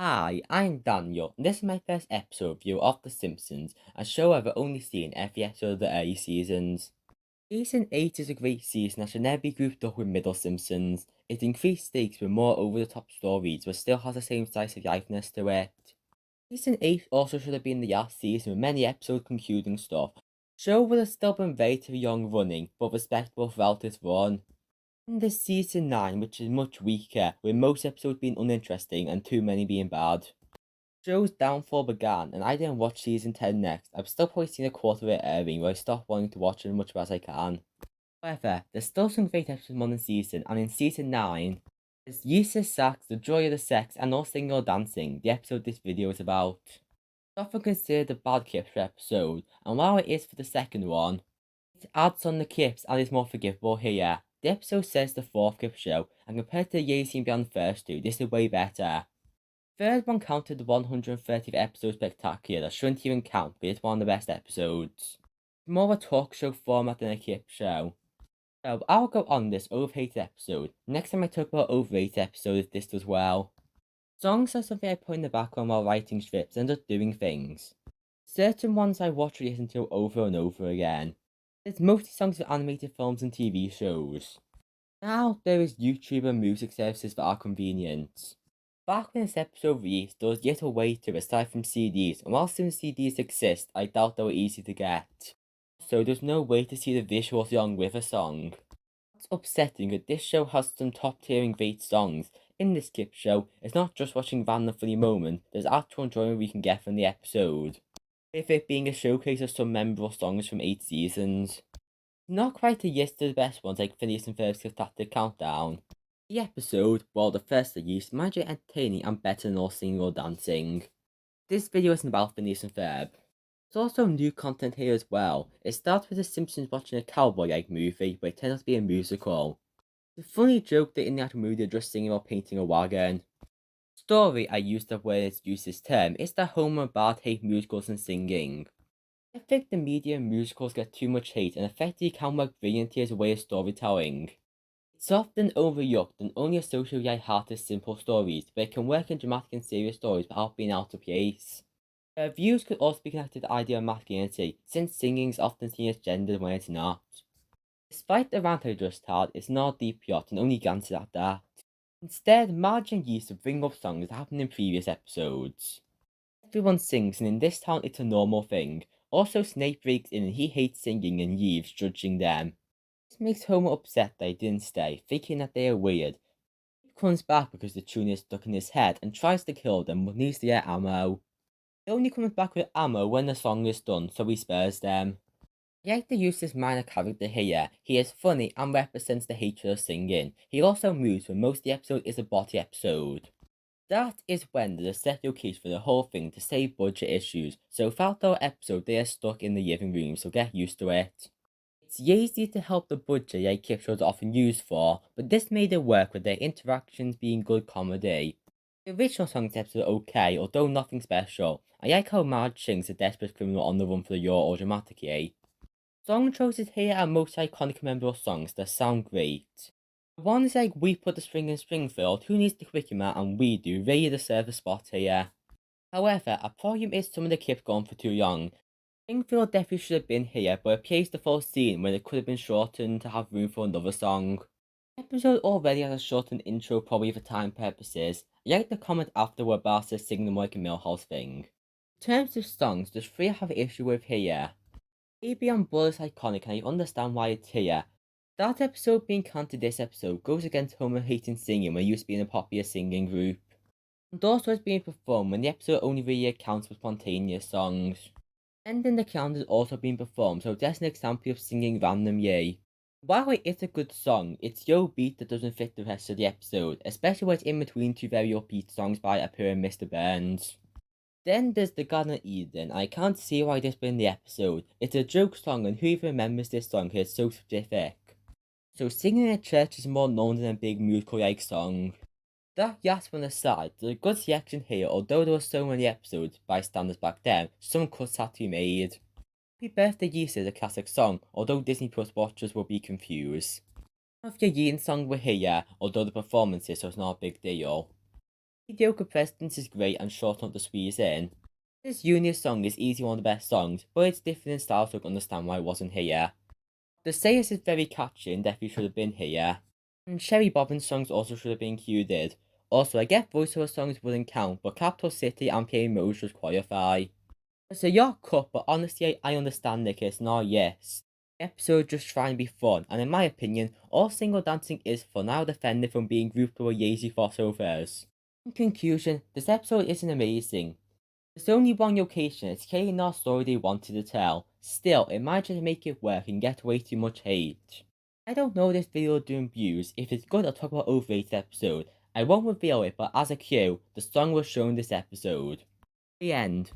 Hi, I'm Daniel, and this is my first episode review of The Simpsons, a show I've only seen every episode of the early seasons. Season 8 is a great season that should never be grouped up with Middle Simpsons. It increased stakes with more over-the-top stories, but still has the same slice of lifeness to it. Season 8 also should have been the last season with many episodes concluding stuff. The show would have still been relatively young running, but respectable throughout its run. And there's season 9, which is much weaker, with most episodes being uninteresting and too many being bad. Show's downfall began, and I didn't watch season 10 next. I've still probably seen a quarter of it airing, where I stopped wanting to watch it as much as I can. However, there's still some great episodes in one season, and in season 9, there's Useless Sax, The Joy of the Sex, and All Singing or Dancing, the episode this video is about. It's often considered a bad Clipshow episode, and while it is for the second one, it adds on the clips and is more forgivable here. The episode says the fourth Clipshow, and compared to the years seen beyond the first two, this is way better. Third one counted the 130th episode spectacular that shouldn't even count, but it's one of the best episodes. It's more of a talk show format than a clip show. So I'll go on this overrated episode. Next time I talk about overrated episodes, this does well. Songs are something I put in the background while writing scripts and just doing things. Certain ones I watch or listen to over and over again. There's mostly songs for animated films and TV shows. Now there is YouTube and music services that are convenient. Back when this episode released, there was little way to it aside from CDs, and while some CDs exist, I doubt they were easy to get. So there's no way to see the visuals along with a song. It's upsetting that this show has some top tier and great songs. In this clip show, it's not just watching random funny moments, there's actual enjoyment we can get from the episode. With it being a showcase of some memorable songs from 8 seasons. Not quite a yes to the best ones like Phineas and Ferb's Tactic Countdown. The episode, while the first release, might be entertaining and better than All Singing or Dancing. This video isn't about Phineas and Ferb. There's also new content here as well. It starts with the Simpsons watching a cowboy-like movie, but it turns out to be a musical. It's a funny joke that in the actual movie they're just singing while painting a wagon. Story I used to when it's used this term is that Homer and Bart hate musicals and singing. I think the media and musicals get too much hate and effectively count brilliant as a way of storytelling. It's often overlooked and only associated with light-hearted, simple stories, but it can work in dramatic and serious stories without being out of place. Views could also be connected to the idea of masculinity, since singing is often seen as gendered when it's not. Despite the rant I just had, it's not a deep plot and only glances at that. Instead, Marge and used to bring up songs that happened in previous episodes. Everyone sings, and in this town it's a normal thing. Also, Snape breaks in and he hates singing and leaves, judging them. This makes Homer upset that he didn't stay, thinking that they are weird. He comes back because the tune is stuck in his head and tries to kill them but needs to get ammo. He only comes back with ammo when the song is done, so he spares them. I like to use this minor character here. He is funny and represents the hatred of singing. He also moves when most of the episode is a body episode. That is when there's a set case for the whole thing to save budget issues, so throughout the episode they are stuck in the living room, so get used to it. It's easy to help the budget like clip shows are often used for, but this made it work with their interactions being good comedy. The original songs episode are okay, although nothing special. I like how Marge sings a desperate criminal on the run for the law or dramatically. Song choices here are most iconic memorable songs that sound great. The ones like We Put the String in Springfield, Who Needs the Quickie and We Do really deserve a spot here. However, a problem is some of the clips go on for too long. Springfield definitely should have been here, but it plays the full scene when it could have been shortened to have room for another song. The episode already has a shortened intro probably for time purposes. I like the comment after where Bart says sing the Mike and Millhouse thing. In terms of songs, there's 3 I have an issue with here. AB on Bull is iconic and I understand why it's here. That episode being counted this episode goes against Homer hating singing when he used to be in a popular singing group. And also it's being performed when the episode only really accounts for spontaneous songs. Ending the count is also being performed, so that's an example of singing random yay. While it is a good song, it's yo beat that doesn't fit the rest of the episode, especially when it's in between 2 very upbeat songs by Appear and Mr. Burns. Then there's the Garden of Eden. I can't see why this been in the episode. It's a joke song and who even remembers this song here? It's so specific. So singing in a church is more known than a big musical-like song. That yes one aside, there's a good selection here, although there were so many episodes by standards back then, some cuts had to be made. Happy Birthday Yeast is a classic song, although Disney Plus watchers will be confused. Have your Yin song were here, although the performances was not a big deal. Mediocre Presidents is great and short enough to squeeze in. This Junior song is easily one of the best songs, but it's different in style, so I can understand why it wasn't here. The Sayers is very catchy and definitely should have been here. And Sherry Bobbin's songs also should have been included. Also, I get voiceover songs wouldn't count, but Capital City and Playing Mode should qualify. It's a yacht cut, but honestly, I understand Nick, it's not yes. The episode just trying to be fun, and in my opinion, all single dancing is fun, now defended from being grouped with Yeezy crossovers. In conclusion, this episode isn't amazing. There's only one location, it's clearly not a story they wanted to tell. Still, it might just make it work and get way too much hate. I don't know this video doing views, if it's good I'll talk about overrated episode. I won't reveal it, but as a cue, the song was shown this episode. The end.